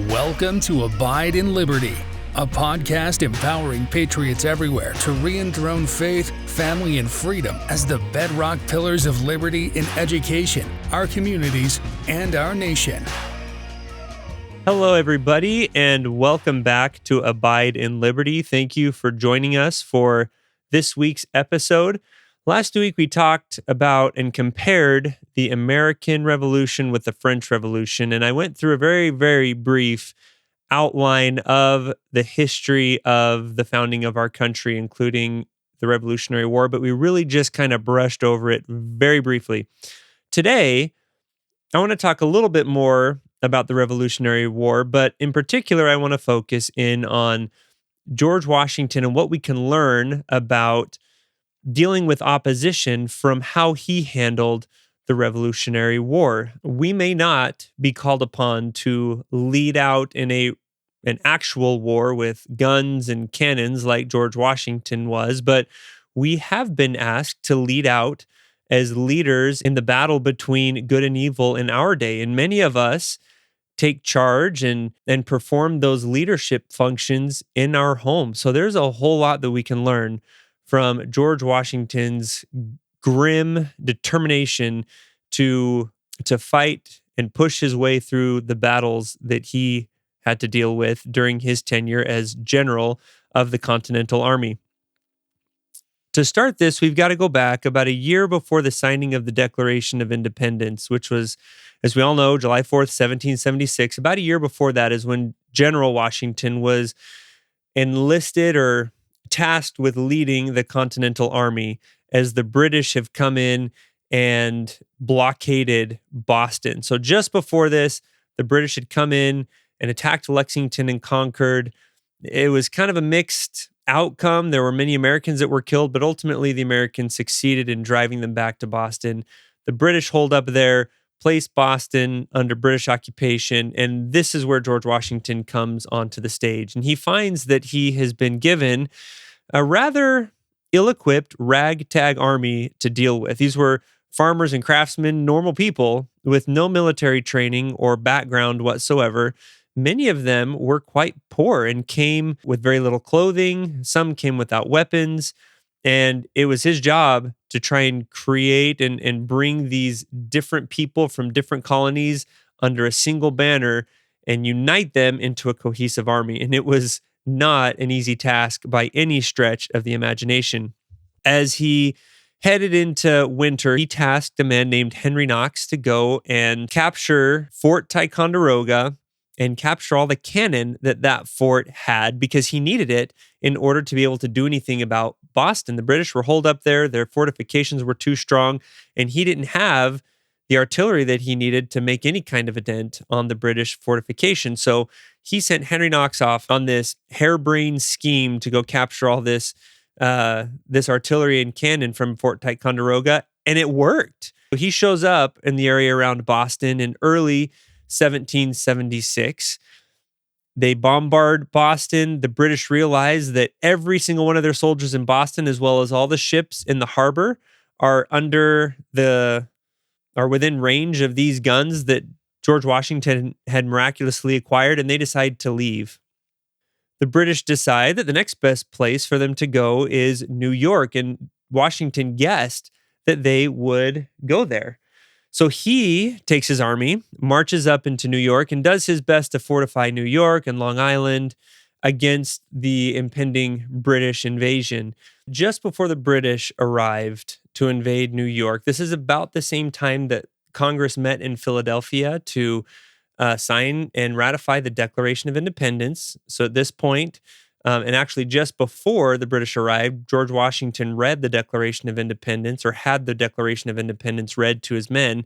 Welcome to Abide in Liberty, a podcast empowering patriots everywhere to re-enthrone faith, family, and freedom as the bedrock pillars of liberty in education, our communities, and our nation. Hello, everybody, and welcome back to Abide in Liberty. Thank you for joining us for this week's episode. Last week, we talked about and compared the American Revolution with the French Revolution, and I went through a very, very brief outline of the history of the founding of our country, including the Revolutionary War, but we really just kind of brushed over it very briefly. Today, I want to talk a little bit more about the Revolutionary War, but in particular, I want to focus in on George Washington and what we can learn about dealing with opposition from how he handled the Revolutionary War. We may not be called upon to lead out in an actual war with guns and cannons like George Washington was, but we have been asked to lead out as leaders in the battle between good and evil in our day. And many of us take charge and perform those leadership functions in our home. So there's a whole lot that we can learn from George Washington's grim determination to fight and push his way through the battles that he had to deal with during his tenure as general of the Continental Army. To start this, we've got to go back about a year before the signing of the Declaration of Independence, which was, as we all know, July 4th, 1776. About a year before that is when General Washington was enlisted or tasked with leading the Continental Army as the British have come in and blockaded Boston. So just before this, the British had come in and attacked Lexington and Concord. It was kind of a mixed outcome. There were many Americans that were killed, but ultimately the Americans succeeded in driving them back to Boston. The British hold up there, place Boston under British occupation, and this is where George Washington comes onto the stage. And he finds that he has been given a rather ill-equipped ragtag army to deal with. These were farmers and craftsmen, normal people with no military training or background whatsoever. Many of them were quite poor and came with very little clothing. Some came without weapons. And it was his job to try and create and bring these different people from different colonies under a single banner and unite them into a cohesive army. And it was not an easy task by any stretch of the imagination. As he headed into winter, he tasked a man named Henry Knox to go and capture Fort Ticonderoga and capture all the cannon that fort had, because he needed it in order to be able to do anything about Boston. The British were holed up there, their fortifications were too strong, and he didn't have the artillery that he needed to make any kind of a dent on the British fortification. So he sent Henry Knox off on this harebrained scheme to go capture all this artillery and cannon from Fort Ticonderoga, and it worked. He shows up in the area around Boston in early 1776. They bombard Boston. The British realize that every single one of their soldiers in Boston, as well as all the ships in the harbor, are within range of these guns that George Washington had miraculously acquired, and they decide to leave. The British decide that the next best place for them to go is New York, and Washington guessed that they would go there. So he takes his army, marches up into New York, and does his best to fortify New York and Long Island against the impending British invasion. Just before the British arrived to invade New York, this is about the same time that Congress met in Philadelphia to sign and ratify the Declaration of Independence. So at this point, and actually just before the British arrived, George Washington read the Declaration of Independence, or had the Declaration of Independence read to his men.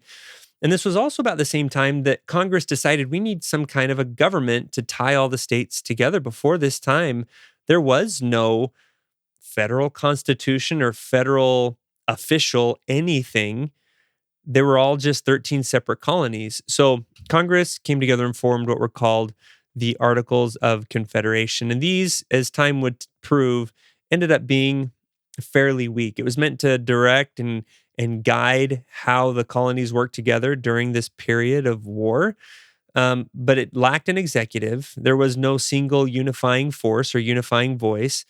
And this was also about the same time that Congress decided we need some kind of a government to tie all the states together. Before this time, there was no federal constitution or federal official anything. They were all just 13 separate colonies. So Congress came together and formed what were called the Articles of Confederation. And these, as time would prove, ended up being fairly weak. It was meant to direct and guide how the colonies worked together during this period of war. but it lacked an executive. There was no single unifying force or unifying voice.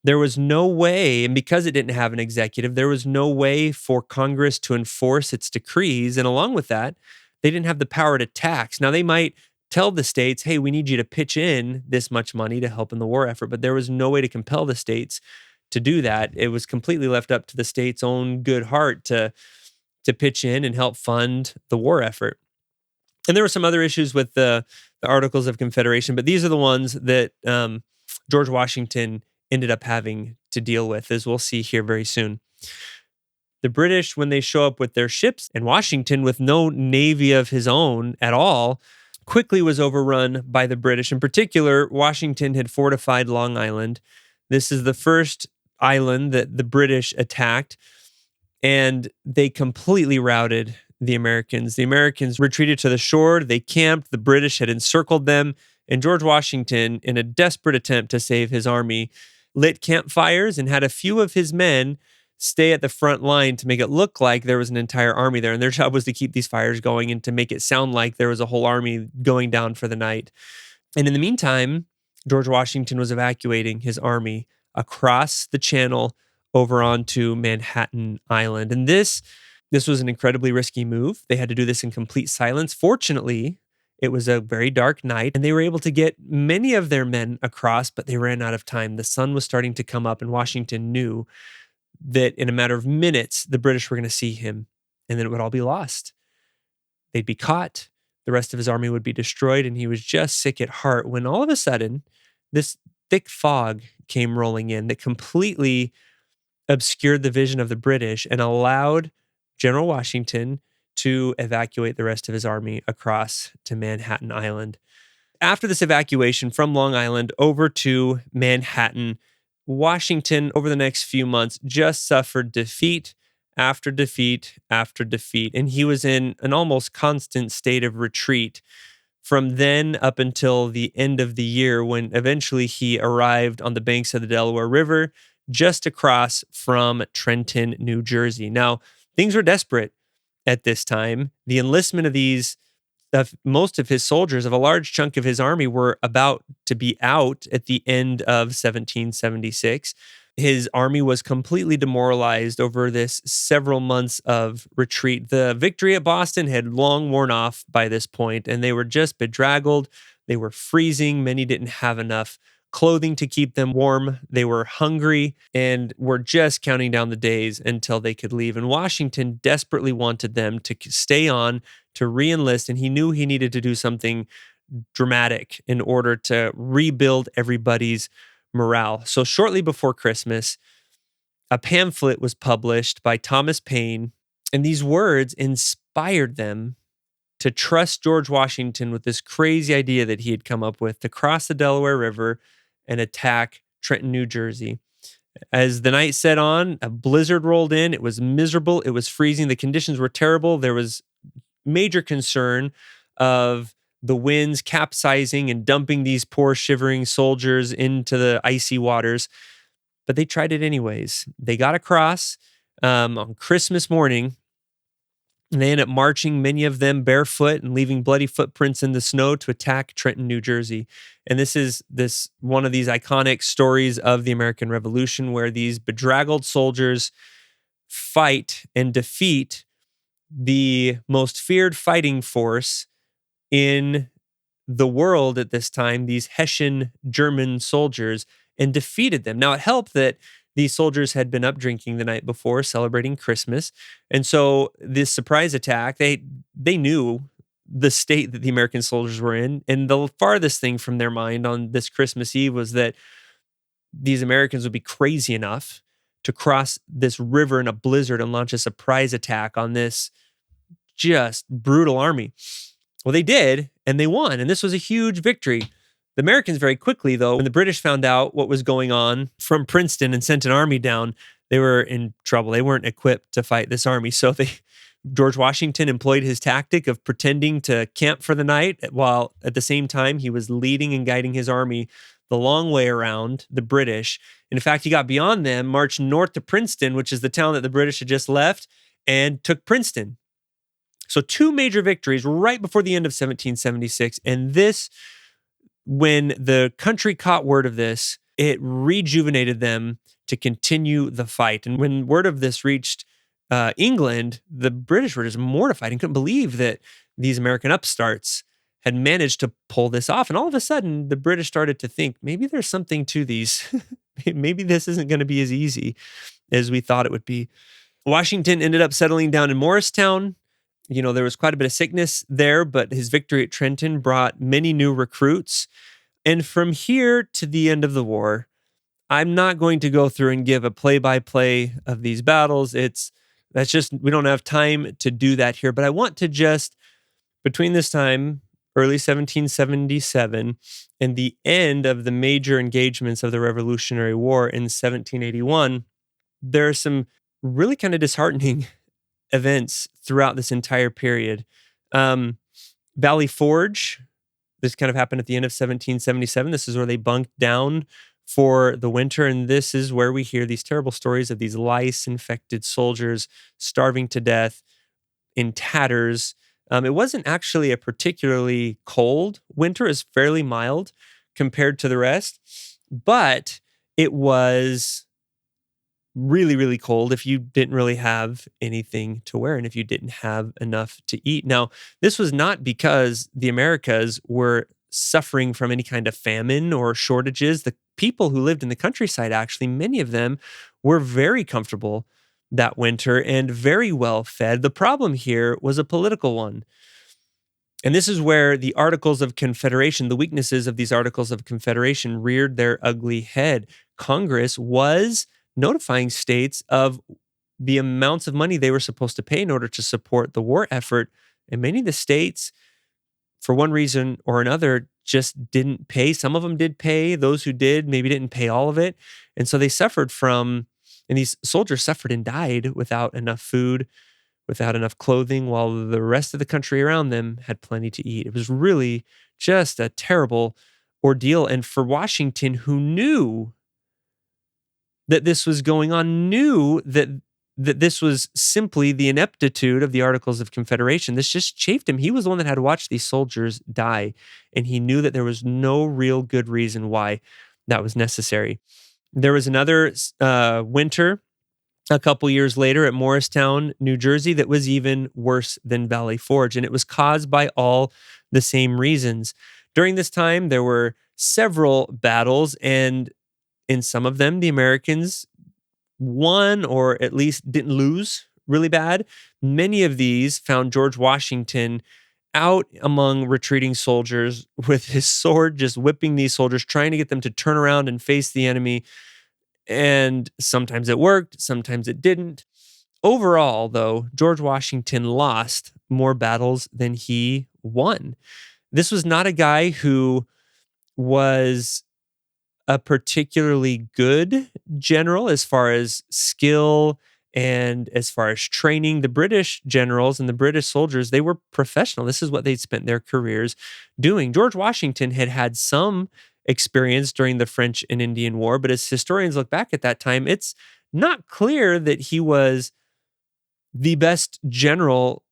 There was no way, and because it didn't have an executive, there was no way for Congress to enforce its decrees. And along with that, they didn't have the power to tax. Now, they might tell the states, hey, we need you to pitch in this much money to help in the war effort, but there was no way to compel the states to do that. It was completely left up to the state's own good heart to pitch in and help fund the war effort. And there were some other issues with the Articles of Confederation, but these are the ones that George Washington ended up having to deal with, as we'll see here very soon. The British, when they show up with their ships, and Washington, with no navy of his own at all, quickly was overrun by the British. In particular, Washington had fortified Long Island. This is the first island that the British attacked, and they completely routed the Americans. The Americans retreated to the shore. They camped. The British had encircled them. And George Washington, in a desperate attempt to save his army, lit campfires and had a few of his men stay at the front line to make it look like there was an entire army there. And their job was to keep these fires going and to make it sound like there was a whole army going down for the night. And in the meantime, George Washington was evacuating his army across the channel over onto Manhattan Island. And this was an incredibly risky move. They had to do this in complete silence. Fortunately, it was a very dark night, and they were able to get many of their men across, but they ran out of time. The sun was starting to come up, and Washington knew that in a matter of minutes, the British were going to see him, and then it would all be lost. They'd be caught. The rest of his army would be destroyed, and he was just sick at heart when all of a sudden, this thick fog came rolling in that completely obscured the vision of the British and allowed General Washington to evacuate the rest of his army across to Manhattan Island. After this evacuation from Long Island over to Manhattan, Washington, over the next few months, just suffered defeat after defeat after defeat, and he was in an almost constant state of retreat from then up until the end of the year, when eventually he arrived on the banks of the Delaware River, just across from Trenton, New Jersey. Now, things were desperate at this time. The enlistment of most of his soldiers, of a large chunk of his army, were about to be out at the end of 1776. His army was completely demoralized over this several months of retreat. The victory at Boston had long worn off by this point, and they were just bedraggled. They were freezing. Many didn't have enough clothing to keep them warm. They were hungry and were just counting down the days until they could leave. And Washington desperately wanted them to stay on, to re-enlist, and he knew he needed to do something dramatic in order to rebuild everybody's morale. So shortly before Christmas, a pamphlet was published by Thomas Paine, and these words inspired them to trust George Washington with this crazy idea that he had come up with to cross the Delaware River and attack Trenton, New Jersey. As the night set on, a blizzard rolled in. It was miserable. It was freezing. The conditions were terrible. There was major concern of the winds capsizing and dumping these poor shivering soldiers into the icy waters. But they tried it anyways. They got across on Christmas morning, and they ended up marching, many of them barefoot and leaving bloody footprints in the snow to attack Trenton, New Jersey. And this is one of these iconic stories of the American Revolution, where these bedraggled soldiers fight and defeat the most feared fighting force in the world at this time, these Hessian German soldiers, and defeated them. Now, it helped that these soldiers had been up drinking the night before, celebrating Christmas. And so this surprise attack, they knew the state that the American soldiers were in. And the farthest thing from their mind on this Christmas Eve was that these Americans would be crazy enough to cross this river in a blizzard and launch a surprise attack on this just brutal army. Well, they did, and they won. And this was a huge victory. The Americans very quickly, though, when the British found out what was going on from Princeton and sent an army down, they were in trouble. They weren't equipped to fight this army. So George Washington employed his tactic of pretending to camp for the night, while at the same time he was leading and guiding his army the long way around the British. And in fact, he got beyond them, marched north to Princeton, which is the town that the British had just left, and took Princeton. So two major victories right before the end of 1776. And this, when the country caught word of this, it rejuvenated them to continue the fight. And when word of this reached England, the British were just mortified and couldn't believe that these American upstarts had managed to pull this off. And all of a sudden, the British started to think, maybe there's something to these. Maybe this isn't going to be as easy as we thought it would be. Washington ended up settling down in Morristown. There was quite a bit of sickness there, but his victory at Trenton brought many new recruits. And from here to the end of the war, I'm not going to go through and give a play-by-play of these battles. We don't have time to do that here, but I want to just, between this time, early 1777, and the end of the major engagements of the Revolutionary War in 1781, there are some really kind of disheartening events throughout this entire period. Valley Forge, this kind of happened at the end of 1777. This is where they bunked down for the winter, and this is where we hear these terrible stories of these lice-infected soldiers starving to death in tatters. It wasn't actually a particularly cold winter. It was fairly mild compared to the rest, but it was really, really cold if you didn't really have anything to wear and if you didn't have enough to eat. Now, this was not because the Americas were suffering from any kind of famine or shortages. The people who lived in the countryside, actually, many of them were very comfortable that winter and very well fed. The problem here was a political one. And this is where the Articles of Confederation, the weaknesses of these Articles of Confederation reared their ugly head. Congress was notifying states of the amounts of money they were supposed to pay in order to support the war effort. And many of the states, for one reason or another, just didn't pay. Some of them did pay. Those who did maybe didn't pay all of it. And so they suffered and these soldiers suffered and died without enough food, without enough clothing, while the rest of the country around them had plenty to eat. It was really just a terrible ordeal. And for Washington, who knew that this was going on, knew that this was simply the ineptitude of the Articles of Confederation. This just chafed him. He was the one that had watched these soldiers die, and he knew that there was no real good reason why that was necessary. There was another winter a couple years later at Morristown, New Jersey, that was even worse than Valley Forge, and it was caused by all the same reasons. During this time, there were several battles, and in some of them, the Americans won or at least didn't lose really bad. Many of these found George Washington out among retreating soldiers with his sword, just whipping these soldiers, trying to get them to turn around and face the enemy. And sometimes it worked, sometimes it didn't. Overall, though, George Washington lost more battles than he won. This was not a guy who was a particularly good general as far as skill and as far as training. The British generals and the British soldiers, they were professional. This is what they'd spent their careers doing. George Washington had had some experience during the French and Indian War, but as historians look back at that time, it's not clear that he was the best general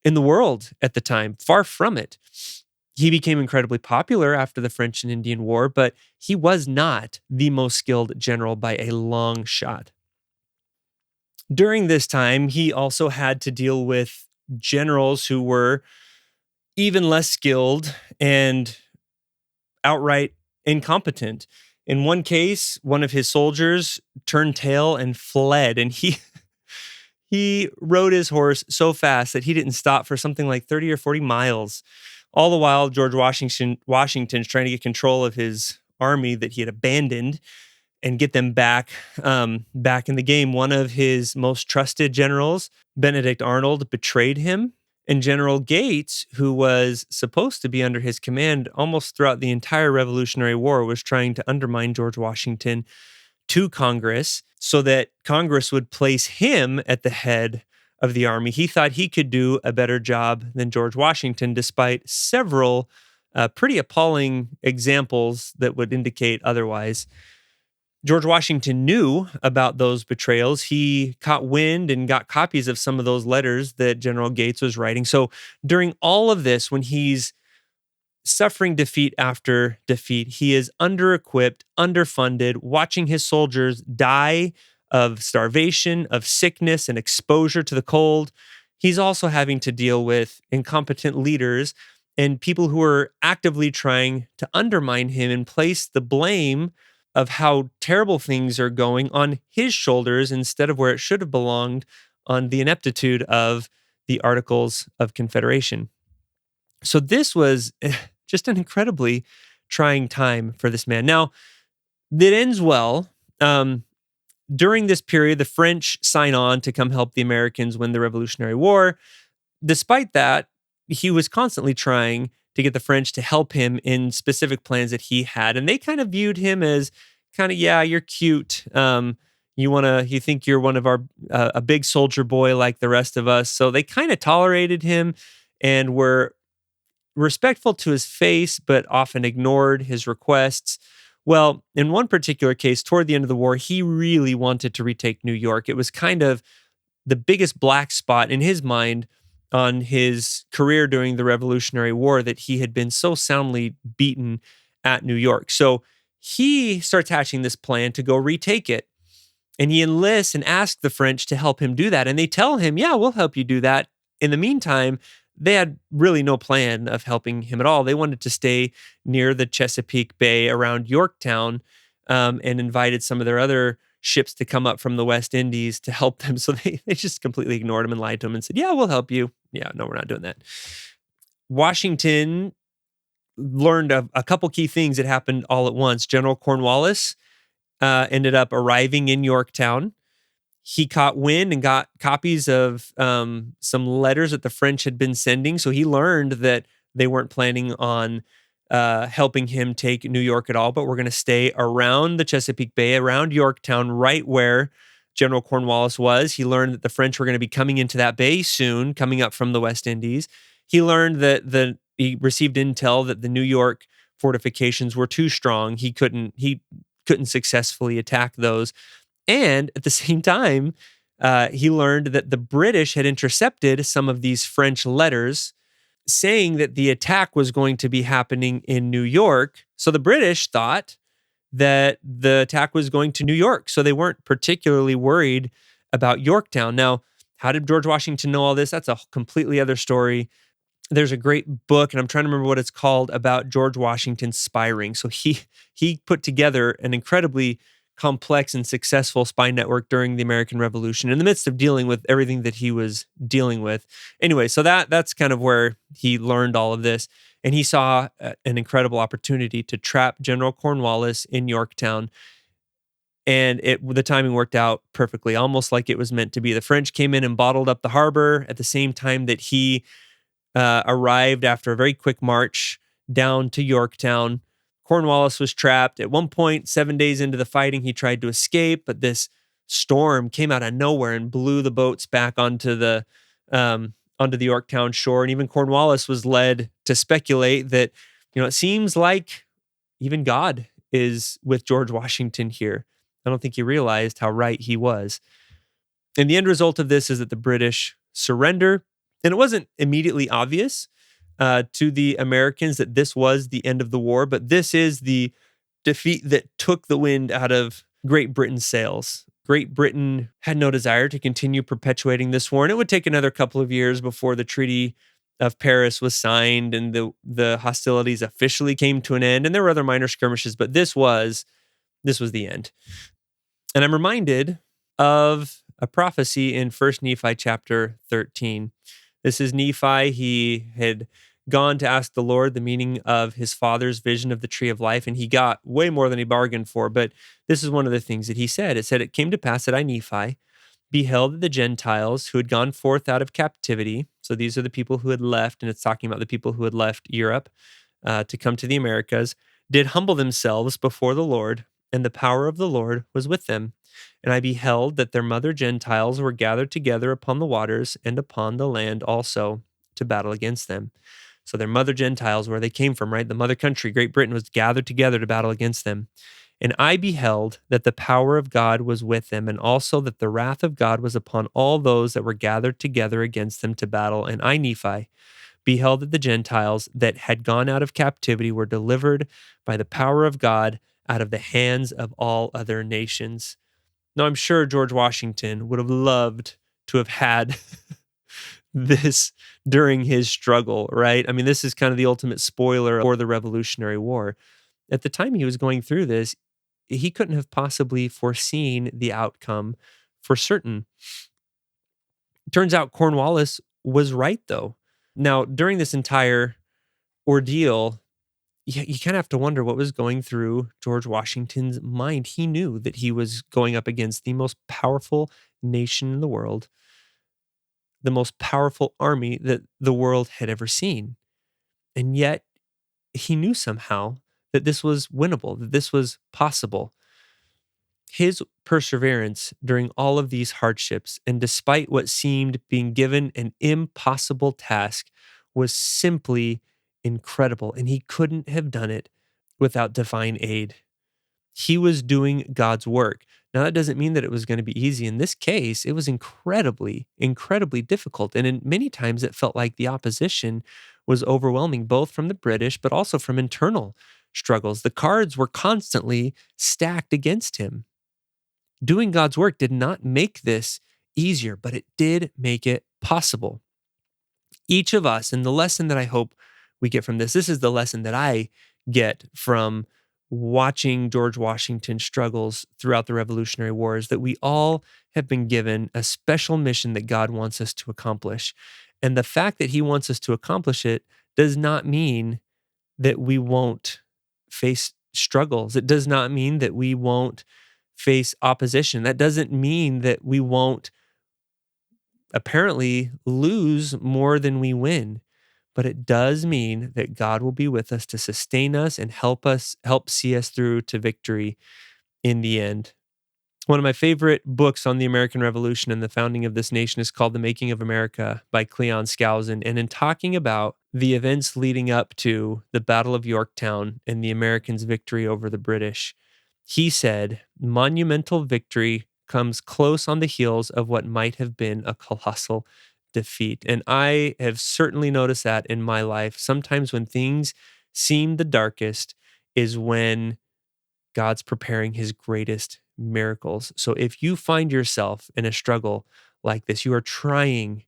in the world at the time. Far from it. He became incredibly popular after the French and Indian War, but he was not the most skilled general by a long shot. During this time, he also had to deal with generals who were even less skilled and outright incompetent. In one case, one of his soldiers turned tail and fled, and he rode his horse so fast that he didn't stop for something like 30 or 40 miles. All the while, George Washington's trying to get control of his army that he had abandoned and get them back in the game. One of his most trusted generals, Benedict Arnold, betrayed him. And General Gates, who was supposed to be under his command almost throughout the entire Revolutionary War, was trying to undermine George Washington to Congress so that Congress would place him at the head of the army. He thought he could do a better job than George Washington, despite several pretty appalling examples that would indicate otherwise. George Washington knew about those betrayals. He caught wind and got copies of some of those letters that General Gates was writing. So during all of this, when he's suffering defeat after defeat, he is under-equipped, underfunded, watching his soldiers die of starvation, of sickness, and exposure to the cold. He's also having to deal with incompetent leaders and people who are actively trying to undermine him and place the blame of how terrible things are going on his shoulders instead of where it should have belonged on the ineptitude of the Articles of Confederation. So this was just an incredibly trying time for this man. Now, it ends well. During this period, the French sign on to come help the Americans win the Revolutionary War. Despite that, he was constantly trying to get the French to help him in specific plans that he had. And they kind of viewed him as yeah, you're cute. You think you're one of our, a big soldier boy like the rest of us. So they kind of tolerated him and were respectful to his face, but often ignored his requests. Well, in one particular case, toward the end of the war, he really wanted to retake New York. It was kind of the biggest black spot in his mind on his career during the Revolutionary War, that he had been so soundly beaten at New York. So he starts hatching this plan to go retake it. And he enlists and asks the French to help him do that. And they tell him, yeah, we'll help you do that. In the meantime, they had really no plan of helping him at all. They wanted to stay near the Chesapeake Bay around Yorktown, and invited some of their other ships to come up from the West Indies to help them. So they just completely ignored him and lied to him and said, yeah, we'll help you. Yeah, no, we're not doing that. Washington learned a couple key things that happened all at once. General Cornwallis ended up arriving in Yorktown. He caught wind and got copies of some letters that the French had been sending. So he learned that they weren't planning on helping him take New York at all, but we're going to stay around the Chesapeake Bay, around Yorktown, right where General Cornwallis was. He learned that the French were going to be coming into that bay soon, coming up from the West Indies. He learned that he received intel that the New York fortifications were too strong. He couldn't successfully attack those. And at the same time, he learned that the British had intercepted some of these French letters saying that the attack was going to be happening in New York. So the British thought that the attack was going to New York. So they weren't particularly worried about Yorktown. Now, how did George Washington know all this? That's a completely other story. There's a great book, and I'm trying to remember what it's called, about George Washington's spy ring. So he put together an incredibly complex and successful spy network during the American Revolution in the midst of dealing with everything that he was dealing with. Anyway, so that's kind of where he learned all of this. And he saw an incredible opportunity to trap General Cornwallis in Yorktown. And the timing worked out perfectly, almost like it was meant to be. The French came in and bottled up the harbor at the same time that he arrived after a very quick march down to Yorktown. Cornwallis was trapped. At one point, 7 days into the fighting, he tried to escape, but this storm came out of nowhere and blew the boats back onto the Yorktown shore. And even Cornwallis was led to speculate that, it seems like even God is with George Washington here. I don't think he realized how right he was. And the end result of this is that the British surrender. And it wasn't immediately obvious to the Americans that this was the end of the war, but this is the defeat that took the wind out of Great Britain's sails. Great Britain had no desire to continue perpetuating this war, and it would take another couple of years before the Treaty of Paris was signed and the hostilities officially came to an end. And there were other minor skirmishes, but this was the end. And I'm reminded of a prophecy in 1 Nephi chapter 13. This is Nephi. He had gone to ask the Lord the meaning of his father's vision of the tree of life, and he got way more than he bargained for. But this is one of the things that he said. It said, "It came to pass that I, Nephi, beheld that the Gentiles who had gone forth out of captivity," so these are the people who had left, and it's talking about the people who had left Europe to come to the Americas, "did humble themselves before the Lord, and the power of the Lord was with them. And I beheld that their mother Gentiles were gathered together upon the waters and upon the land also to battle against them." So their mother Gentiles, where they came from, right? The mother country, Great Britain, was gathered together to battle against them. And I beheld that the power of God was with them, and also that the wrath of God was upon all those that were gathered together against them to battle. And I, Nephi, beheld that the Gentiles that had gone out of captivity were delivered by the power of God out of the hands of all other nations. Now, I'm sure George Washington would have loved to have had this during his struggle, right? I mean, this is kind of the ultimate spoiler for the Revolutionary War. At the time he was going through this, he couldn't have possibly foreseen the outcome for certain. Turns out Cornwallis was right, though. Now, during this entire ordeal, you kind of have to wonder what was going through George Washington's mind. He knew that he was going up against the most powerful nation in the world, the most powerful army that the world had ever seen. And yet, he knew somehow that this was winnable, that this was possible. His perseverance during all of these hardships, and despite what seemed being given an impossible task, was simply incredible, and he couldn't have done it without divine aid. He was doing God's work. Now, that doesn't mean that it was going to be easy. In this case, it was incredibly, incredibly difficult. And in many times, it felt like the opposition was overwhelming, both from the British, but also from internal struggles. The cards were constantly stacked against him. Doing God's work did not make this easier, but it did make it possible. Each of us, and the lesson that I hope we get from this is the lesson that I get from watching George Washington's struggles throughout the Revolutionary War, is that we all have been given a special mission that God wants us to accomplish. And the fact that he wants us to accomplish it does not mean that we won't face struggles. It does not mean that we won't face opposition. That doesn't mean that we won't apparently lose more than we win. But it does mean that God will be with us to sustain us and help see us through to victory in the end. One of my favorite books on the American Revolution and the founding of this nation is called The Making of America by Cleon Skousen. And in talking about the events leading up to the Battle of Yorktown and the Americans' victory over the British, he said, monumental victory comes close on the heels of what might have been a colossal defeat. And I have certainly noticed that in my life. Sometimes when things seem the darkest is when God's preparing his greatest miracles. So if you find yourself in a struggle like this, you are trying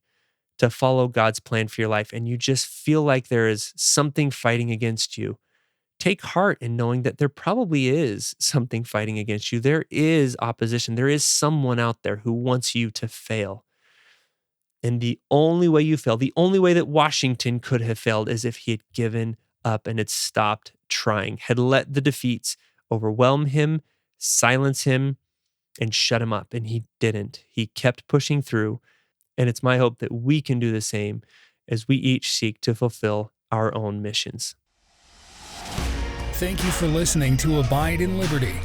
to follow God's plan for your life, and you just feel like there is something fighting against you, take heart in knowing that there probably is something fighting against you. There is opposition. There is someone out there who wants you to fail. And the only way you fail, the only way that Washington could have failed, is if he had given up and had stopped trying, had let the defeats overwhelm him, silence him, and shut him up. And he didn't. He kept pushing through. And it's my hope that we can do the same as we each seek to fulfill our own missions. Thank you for listening to Abide in Liberty.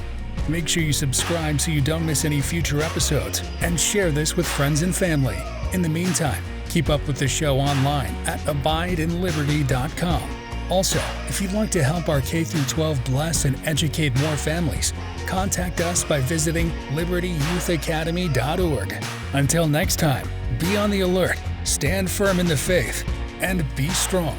Make sure you subscribe so you don't miss any future episodes, and share this with friends and family. In the meantime, keep up with the show online at abideinliberty.com. Also, if you'd like to help our K-12 bless and educate more families, contact us by visiting libertyyouthacademy.org. Until next time, be on the alert, stand firm in the faith, and be strong.